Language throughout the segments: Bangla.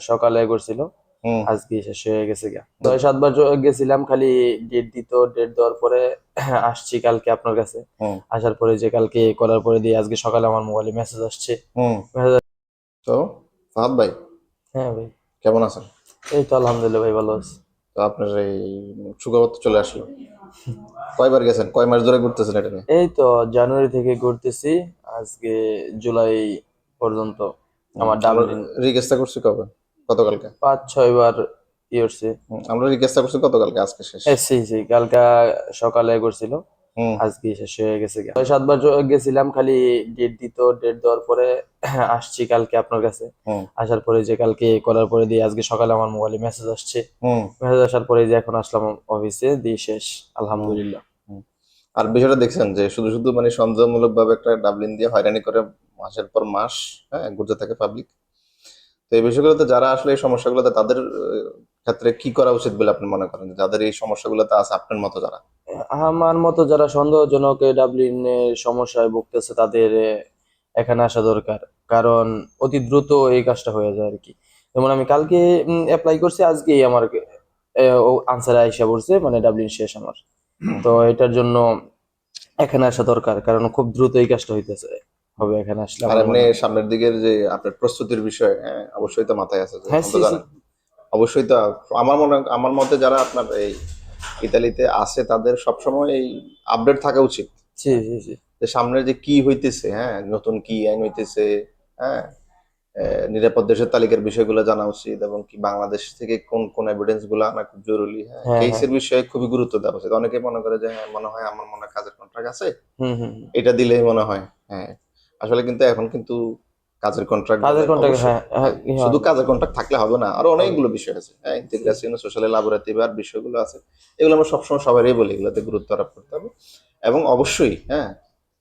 সকালে করছিল, হুম আজকে শেষ হয়ে গেছে গা। 6-7 বার গেছিলাম, খালি ডেট দিত, ডেট দেওয়ার পরে আসছি কালকে আপনার কাছে। হুম আসার পরে যে কালকে করার পরে দিয়ে আজকে সকালে আমার মোবাইলে মেসেজ আসছে। হুম। মেসেজ। তো ফাহাদ ভাই হ্যাঁ ভাই। কেমন আছেন? এই তো আলহামদুলিল্লাহ ভাই, ভালো আছি। তো আপনার এই সুখবর তো চলে আসলো। কয়বার গেছেন, কয় মাস ধরে ঘুরতেছেন এটা নিয়ে? এই তো জানুয়ারি থেকে ঘুরতেছি, আজকে জুলাই পর্যন্ত আমার আমরা ডাবলিন রিকোয়েস্টটা করছি কবে? গতকালকে। 5-6 বার করছি। আমরা রিকোয়েস্টটা করছি গতকালকে, আজকে শেষ। এসছি কালকা সকালে করছিল, হুম আজকে শেষ হয়ে গেছে গা। 6-7 বার গেছিলাম, খালি ডেট দিত, ডেট দেওয়ার পরে আসছি কালকে আপনার কাছে। হুম আসার পরে যে কালকে করার পরে দিয়ে আজকে সকালে আমার মোবাইলে মেসেজ আসছে। হুম মেসেজ আসার পরে যে এখন আসলাম অফিসে, দিয়ে শেষ হুম আলহামদুলিল্লাহ। হুম। আর বিষয়টা দেখছেন যে শুধু শুধু মানে সন্দেহমূলক ভাবে একটা ডাবলিন দিয়ে হয়রানি করে মাসের পর মাস, হ্যাঁ, ঘুরতে থাকে পাবলিক। তো এই বিষয়গুলোতে যারা আসলে এই সমস্যাগুলোতে তাদের ক্ষেত্রে কি করা উচিত বলে আপনি মনে করেন, যাদের এই সমস্যাগুলোতে আছে আপনার মতো যারা? আমার মতো যারা সন্দেহজনক ডাবলিনের সমস্যায় ভুগতেছে, তাদের এখানে আসা দরকার। কারণ অতি দ্রুত এই কাজটা হয়ে যায় আর কি। যেমন আমি কালকে অ্যাপ্লাই করছি, আজকেই আমার আনসার আইসা পড়ছে, মানে ডাবলিন শেষ আমার। তো এটার জন্য এখানে আসা দরকার, কারণ খুব দ্রুত এই কাজটা হইতেছে, হবে এখানে আসলে আর আমার এমনি মনে হয়। সামনের দিকের যে আপনার প্রস্তুতির বিষয়, হ্যাঁ, অবশ্যই তো মাথায় আছে, যে হ্যাঁ, এখন তো সি সি। জানেন। অবশ্যই তো। আমার মতে যারা আপনার এই ইতালিতে আছে তাদের সবসময় এই আপডেট থাকা উচিত। জি হ্যাঁ, জি জি। যে সামনের যে কি হইতেছে, হ্যাঁ, নতুন কি আইন হইতেছে, হ্যাঁ, নিরাপদ দেশের তালিকার বিষয়গুলো জানা উচিত, এবং কি বাংলাদেশ থেকে কোন কোন এভিডেন্স গুলো আনা খুব জরুরি, হ্যাঁ, হ্যাঁ হ্যাঁ। কেসের বিষয়ে খুবই গুরুত্ব দেওয়া উচিত। অনেকে মনে করে যে হ্যাঁ, মনে হয় আমার মনে হয় কাজের কন্ট্রাক্ট আছে, হুম হুম হুম। এটা দিলেই মনে হয়, হ্যাঁ। আসলে কিন্তু এখন কিন্তু কাজের কন্ট্রাক্ট কাজের বলেন, কন্টাক্ট, অবশ্যই, হ্যাঁ হ্যাঁ, হ্যাঁ, ই হয় শুধু না। কাজের কন্ট্রাক্ট থাকলে হবে না, আরো হবে অনেকগুলো না। বিষয় আছে, হ্যাঁ, জি জি। ইন্টিগ্রেশন, সোশ্যাল এলাবোরেটিভ আর বিষয়গুলো আছে। এগুলো আমরা সবসময় সবারই বলি, এগুলোতে গুরুত্ব আরোপ করতে হবে। এবং অবশ্যই, হ্যাঁ,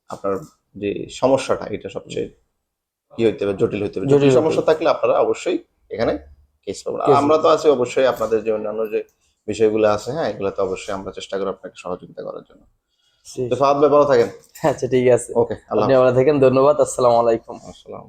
আপনার যে সমস্যাটা এটা সবচেয়ে কি হইতে হবে, জটিল হইতে হবে। জটিল জটিল হতে সমস্যা থাকলে আপনারা অবশ্যই এখানে কেস পাবেন। আর কেস। আমরা তো আছি অবশ্যই, আপনাদের যে অন্যান্য যে বিষয়গুলো আছে, হ্যাঁ, এগুলোতে অবশ্যই আমরা চেষ্টা করবো আপনাকে সহযোগিতা করার জন্য। জি তো জি। ফাহাদ ভাই ভালো থাকেন। আচ্ছা ঠিক আছে। ওকে, আল্লাহ আপনি হাফেজ। ভালো থাকেন, ধন্যবাদ, আসসালামু আলাইকুম। আসসালাম।